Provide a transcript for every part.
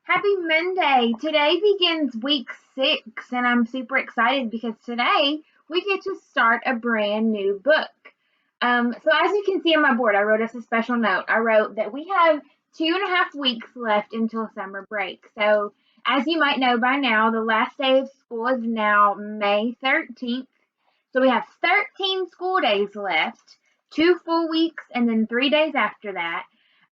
Happy Monday. Today begins week 6, and I'm super excited because today we get to start a brand new book. So, as you can see on my board, I wrote us a special note. I wrote that we have 2.5 weeks left until summer break. So, as you might know by now, the last day of school is now May 13th. So, we have 13 school days left, 2 full weeks, and then 3 days after that.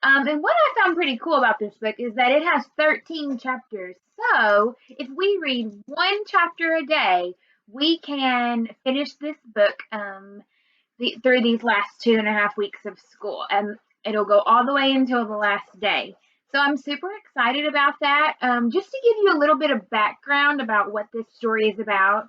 And what I found pretty cool about this book is that it has 13 chapters. So if we read one chapter a day, we can finish this book through these last 2.5 weeks of school. And it'll go all the way until the last day. So I'm super excited about that. Just to give you a little bit of background about what this story is about.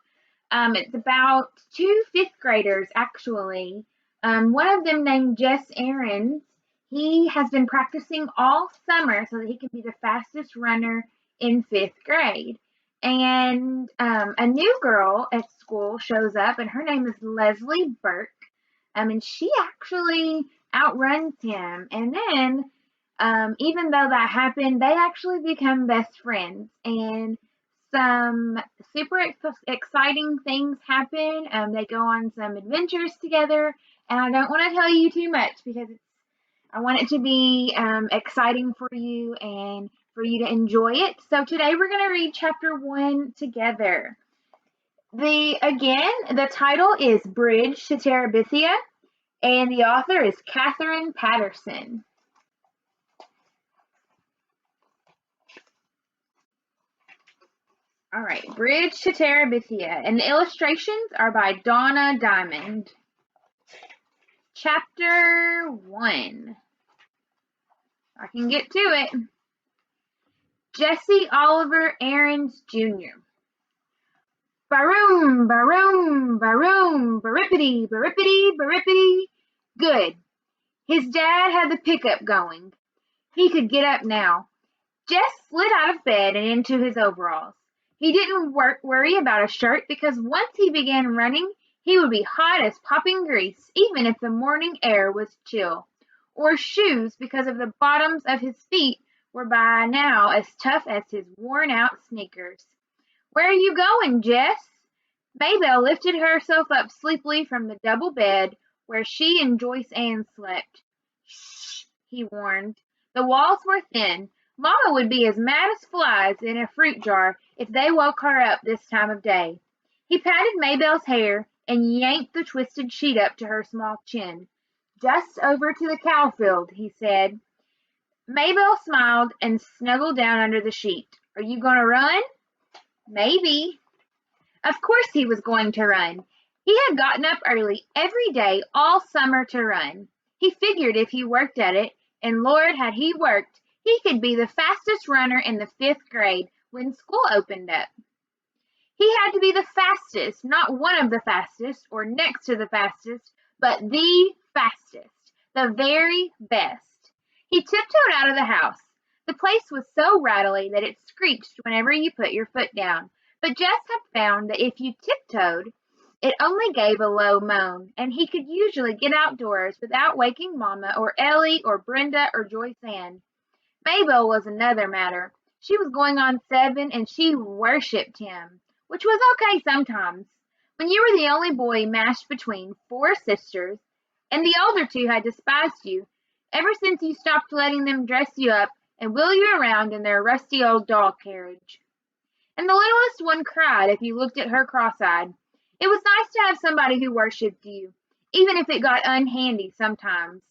It's about two fifth graders, actually. One of them named Jess Aarons. He has been practicing all summer so that he can be the fastest runner in fifth grade. And a new girl at school shows up, and her name is Leslie Burke. And she actually outruns him. And then, even though that happened, they actually become best friends. And some super exciting things happen. They go on some adventures together. And I don't want to tell you too much because I want it to be exciting for you and for you to enjoy it. So today we're going to read chapter 1 together. The title is Bridge to Terebithia, and the author is Catherine Patterson. All right, Bridge to Terebithia, and the illustrations are by Donna Diamond. Chapter 1. I can get to it. Jesse Oliver Aarons Jr. Baroom, baroom, baroom, barippity, barippity, barippity. Good. His dad had the pickup going. He could get up now. Jess slid out of bed and into his overalls. He didn't worry about a shirt because once he began running, he would be hot as popping grease, even if the morning air was chill. Or shoes, because of the bottoms of his feet were by now as tough as his worn-out sneakers. Where are you going, Jess? Maybelle lifted herself up sleepily from the double bed where she and Joyce Ann slept. Shh, he warned. The walls were thin. Mama would be as mad as flies in a fruit jar if they woke her up this time of day. He patted Maybelle's hair and yanked the twisted sheet up to her small chin. Just over to the cow field, he said. Maybelle smiled and snuggled down under the sheet. Are you going to run? Maybe. Of course he was going to run. He had gotten up early every day all summer to run. He figured if he worked at it, and Lord, had he worked, he could be the fastest runner in the 5th grade when school opened up. He had to be the fastest, not one of the fastest or next to the fastest, but the fastest, the very best. He tiptoed out of the house. The place was so rattly that it screeched whenever you put your foot down. But Jess had found that if you tiptoed, it only gave a low moan, and he could usually get outdoors without waking Mama or Ellie or Brenda or Joyce Ann. Maybelle was another matter. She was going on 7, and she worshipped him, which was okay sometimes. When you were the only boy mashed between 4 sisters, and the older 2 had despised you, ever since you stopped letting them dress you up and wheel you around in their rusty old doll carriage. And the littlest one cried if you looked at her cross-eyed. It was nice to have somebody who worshipped you, even if it got unhandy sometimes.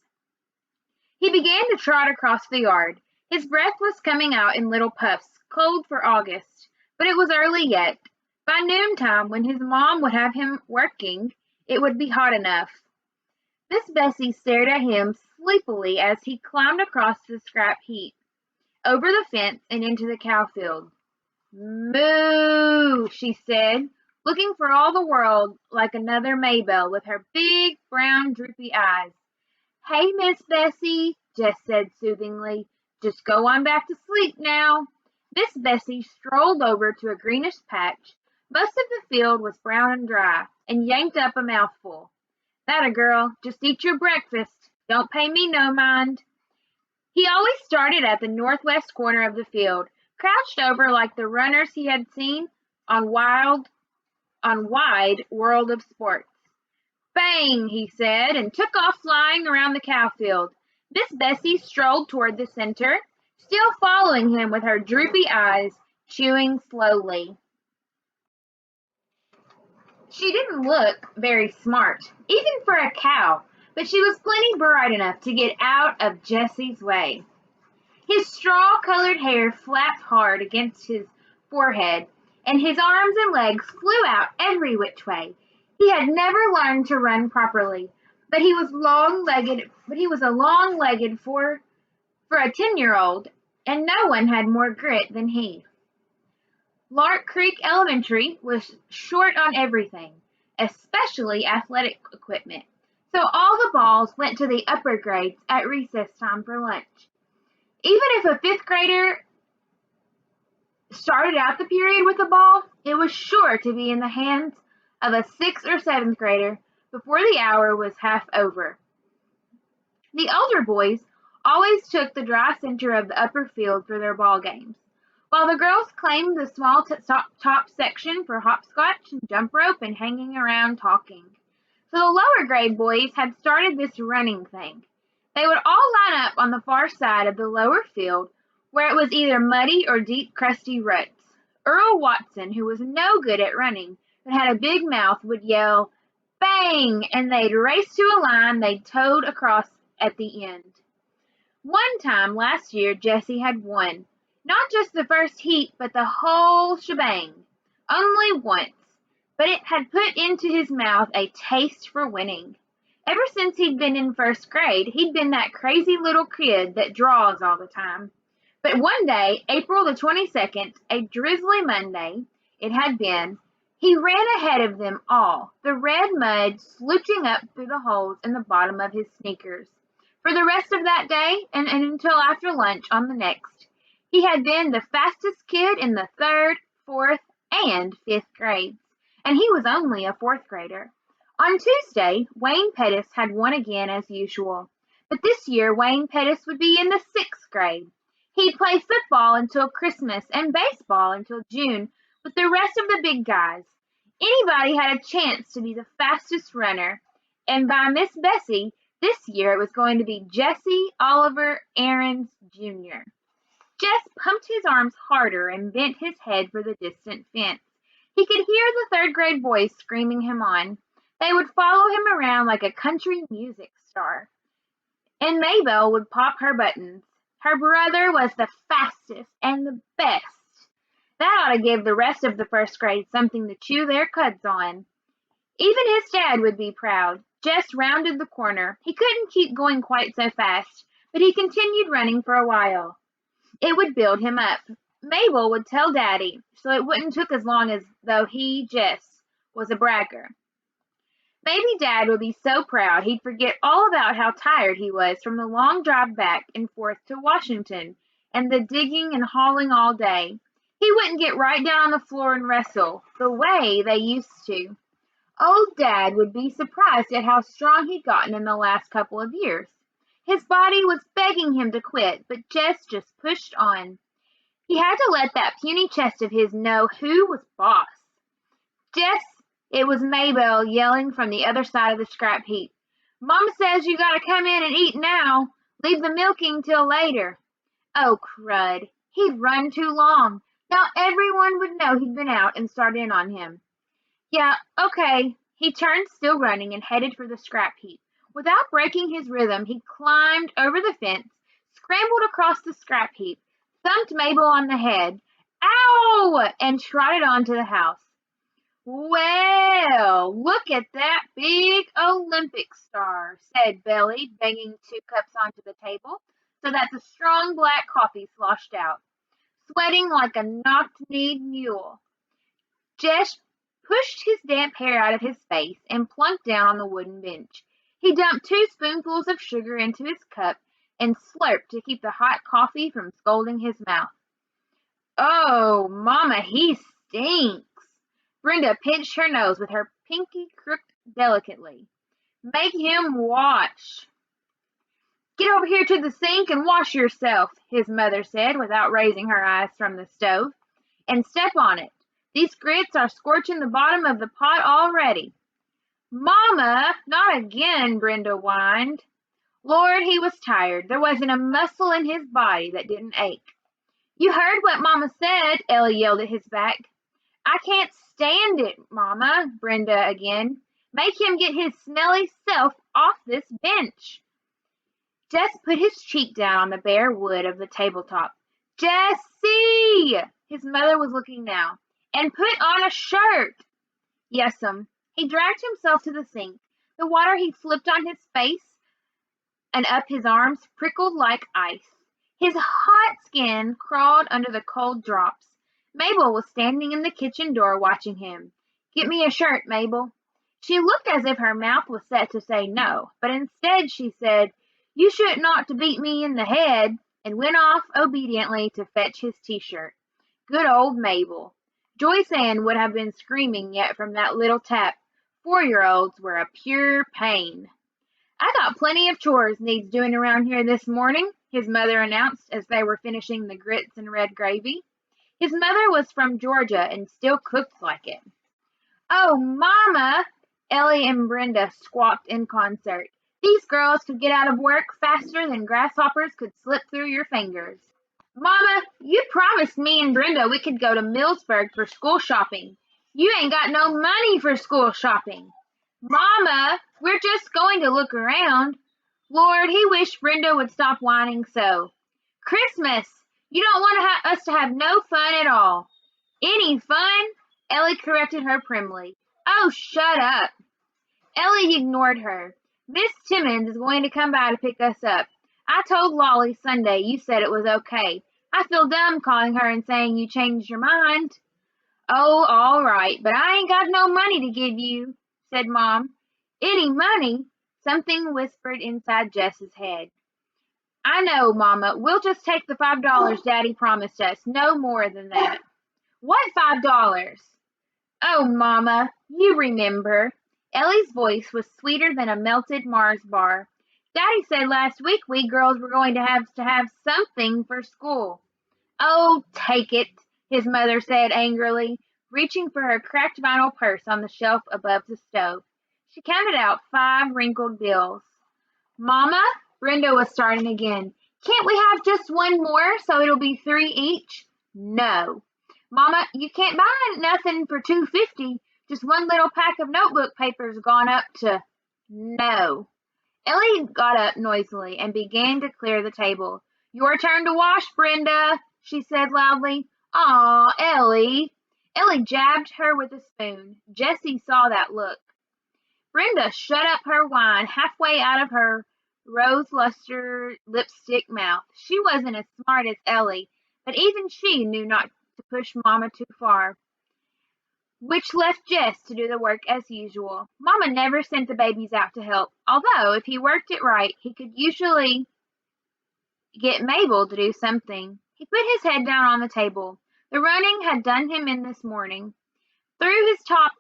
He began to trot across the yard. His breath was coming out in little puffs, cold for August, but it was early yet. By noontime, when his mom would have him working, it would be hot enough. Miss Bessie stared at him sleepily as he climbed across the scrap heap, over the fence and into the cow field. Moo, she said, looking for all the world like another Maybelle with her big, brown, droopy eyes. Hey, Miss Bessie, Jess said soothingly. Just go on back to sleep now. Miss Bessie strolled over to a greenish patch. Most of the field was brown and dry, and yanked up a mouthful. That a girl, just eat your breakfast. Don't pay me no mind. He always started at the northwest corner of the field, crouched over like the runners he had seen on Wide World of Sports. Bang, he said, and took off flying around the cow field. Miss Bessie strolled toward the center, still following him with her droopy eyes, chewing slowly. She didn't look very smart, even for a cow, but she was plenty bright enough to get out of Jesse's way. His straw-colored hair flapped hard against his forehead, and his arms and legs flew out every which way. He had never learned to run properly, but he was a long-legged for a 10-year-old, and no one had more grit than he. Lark Creek Elementary was short on everything, especially athletic equipment, so all the balls went to the upper grades at recess time for lunch. Even if a fifth grader started out the period with a ball, it was sure to be in the hands of a sixth or seventh grader before the hour was half over. The older boys always took the dry center of the upper field for their ball games, while the girls claimed the small top section for hopscotch and jump rope and hanging around talking. So the lower grade boys had started this running thing. They would all line up on the far side of the lower field where it was either muddy or deep crusty ruts. Earl Watson, who was no good at running but had a big mouth, would yell, "Bang!" and they'd race to a line they'd towed across at the end. One time last year Jesse had won, not just the first heat but the whole shebang. Only once, but it had put into his mouth a taste for winning. Ever since he'd been in first grade, he'd been that crazy little kid that draws all the time. But one day, April the 22nd, a drizzly Monday it had been, he ran ahead of them all, the red mud slooshing up through the holes in the bottom of his sneakers. For the rest of that day, and until after lunch on the next, he had been the fastest kid in the third, fourth, and fifth grades, and he was only a fourth grader. On Tuesday, Wayne Pettis had won again as usual, but this year Wayne Pettis would be in the sixth grade. He'd play football until Christmas and baseball until June with the rest of the big guys. Anybody had a chance to be the fastest runner, and by Miss Bessie, this year it was going to be Jesse Oliver Aarons Jr. Jess pumped his arms harder and bent his head for the distant fence. He could hear the third grade boys screaming him on. They would follow him around like a country music star. And Maybelle would pop her buttons. Her brother was the fastest and the best. That ought to give the rest of the first grade something to chew their cuds on. Even his dad would be proud. Jess rounded the corner. He couldn't keep going quite so fast, but he continued running for a while. It would build him up. Mabel would tell Daddy, so it wouldn't took as long as though he, Jess, was a bragger. Maybe Dad would be so proud he'd forget all about how tired he was from the long drive back and forth to Washington and the digging and hauling all day. He wouldn't get right down on the floor and wrestle the way they used to. Old Dad would be surprised at how strong he'd gotten in the last couple of years. His body was begging him to quit, but Jess just pushed on. He had to let that puny chest of his know who was boss. Jess, it was Maybelle yelling from the other side of the scrap heap. Mama says you gotta come in and eat now. Leave the milking till later. Oh, crud. He'd run too long. Now everyone would know he'd been out and start in on him. Yeah, okay. He turned, still running, and headed for the scrap heap. Without breaking his rhythm, he climbed over the fence, scrambled across the scrap heap, thumped Mabel on the head, ow, and trotted on to the house. Well, look at that big Olympic star, said Belly, banging 2 cups onto the table so that the strong black coffee sloshed out. Sweating like a knock-kneed mule. Jess pushed his damp hair out of his face and plunked down on the wooden bench. He dumped 2 spoonfuls of sugar into his cup and slurped to keep the hot coffee from scalding his mouth. Oh, Mama, he stinks. Brenda pinched her nose with her pinky crooked delicately. Make him wash. Get over here to the sink and wash yourself, his mother said without raising her eyes from the stove, and step on it. These grits are scorching the bottom of the pot already. Mama, not again, Brenda whined. Lord, he was tired. There wasn't a muscle in his body that didn't ache. You heard what Mama said, Ellie yelled at his back. I can't stand it, Mama, Brenda again. Make him get his smelly self off this bench. Jess put his cheek down on the bare wood of the tabletop. Jessie! His mother was looking now. And put on a shirt. Yes'm. He dragged himself to the sink. The water he flipped on his face and up his arms prickled like ice. His hot skin crawled under the cold drops. Mabel was standing in the kitchen door watching him. Get me a shirt, Mabel. She looked as if her mouth was set to say no, but instead she said, You shouldn't ought to beat me in the head, and went off obediently to fetch his t-shirt. Good old Mabel. Joyce Ann would have been screaming yet from that little tap. 4-year-olds were a pure pain. I got plenty of chores needs doing around here this morning, his mother announced as they were finishing the grits and red gravy. His mother was from Georgia and still cooked like it. Oh, Mama! Ellie and Brenda squawked in concert. These girls could get out of work faster than grasshoppers could slip through your fingers. Mama, you promised me and Brenda we could go to Millsburg for school shopping. You ain't got no money for school shopping. Mama, we're just going to look around. Lord, he wished Brenda would stop whining so. Christmas! You don't want us to have no fun at all. Any fun? Ellie corrected her primly. Oh, shut up. Ellie ignored her. Miss Timmons is going to come by to pick us up. I told Lolly Sunday you said it was okay. I feel dumb calling her and saying you changed your mind. Oh, all right, but I ain't got no money to give you, said Mom. Any money? Something whispered inside Jess's head. I know, Mama. We'll just take the $5 Daddy promised us. No more than that. What $5? Oh, Mama, you remember. Ellie's voice was sweeter than a melted Mars bar. Daddy said last week we girls were going to have something for school. Oh, take it, his mother said angrily, reaching for her cracked vinyl purse on the shelf above the stove. She counted out 5 wrinkled bills. Mama, Brenda was starting again. Can't we have just one more so it'll be 3 each? No. Mama, you can't buy nothing for $2.50. Just one little pack of notebook papers gone up to... No. Ellie got up noisily and began to clear the table. Your turn to wash, Brenda, she said loudly. Aw, Ellie. Ellie jabbed her with a spoon. Jessie saw that look. Brenda shut up her whine halfway out of her rose-luster lipstick mouth. She wasn't as smart as Ellie, but even she knew not to push Mama too far, which left Jess to do the work as usual. Mama never sent the babies out to help, although if he worked it right, he could usually get Mabel to do something. He put his head down on the table. The running had done him in this morning. Through his top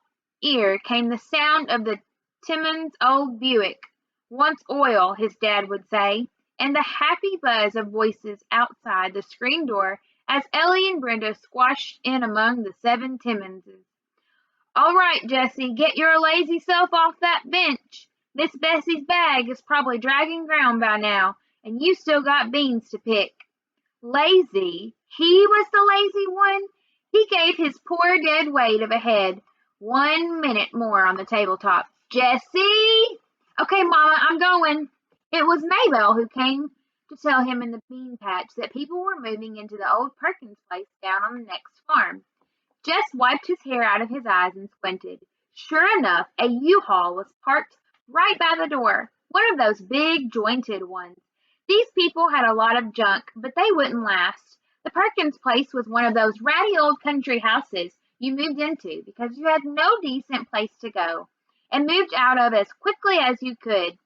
ear came the sound of the Timmons' old Buick, once oil, his dad would say, and the happy buzz of voices outside the screen door as Ellie and Brenda squashed in among the 7 Timmonses. All right, Jessie, get your lazy self off that bench. Miss Bessie's bag is probably dragging ground by now, and you still got beans to pick. Lazy? He was the lazy one? He gave his poor dead weight of a head 1 minute more on the tabletop. Jessie! Okay, Mama, I'm going. It was Maybelle who came to tell him in the bean patch that people were moving into the old Perkins place down on the next farm. Jess wiped his hair out of his eyes and squinted. Sure enough, a U-Haul was parked right by the door, one of those big, jointed ones. These people had a lot of junk, but they wouldn't last. The Perkins place was one of those ratty old country houses you moved into because you had no decent place to go, and moved out of as quickly as you could.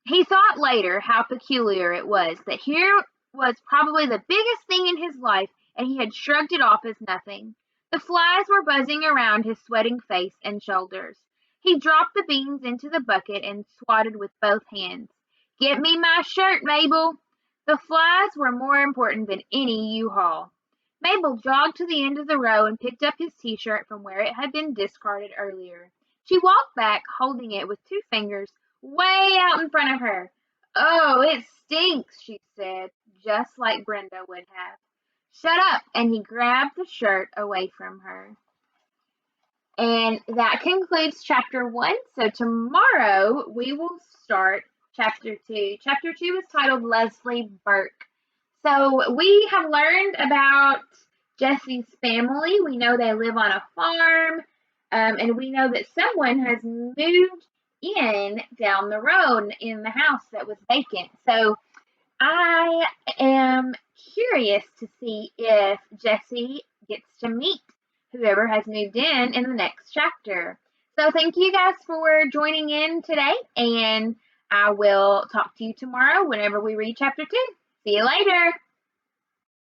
He thought later how peculiar it was that here was probably the biggest thing in his life, and he had shrugged it off as nothing. The flies were buzzing around his sweating face and shoulders. He dropped the beans into the bucket and swatted with both hands. Get me my shirt, Mabel. The flies were more important than any U-Haul. Mabel jogged to the end of the row and picked up his t-shirt from where it had been discarded earlier. She walked back, holding it with two fingers way out in front of her. Oh, it stinks, she said, just like Brenda would have. Shut up, and he grabbed the shirt away from her. And that concludes chapter 1. So tomorrow we will start chapter 2. Chapter 2 is titled Leslie Burke. So we have learned about Jesse's family. We know they live on a farm, and we know that someone has moved in down the road in the house that was vacant. So I am curious to see if Jesse gets to meet whoever has moved in the next chapter. So thank you guys for joining in today, and I will talk to you tomorrow whenever we read chapter 2. See you later.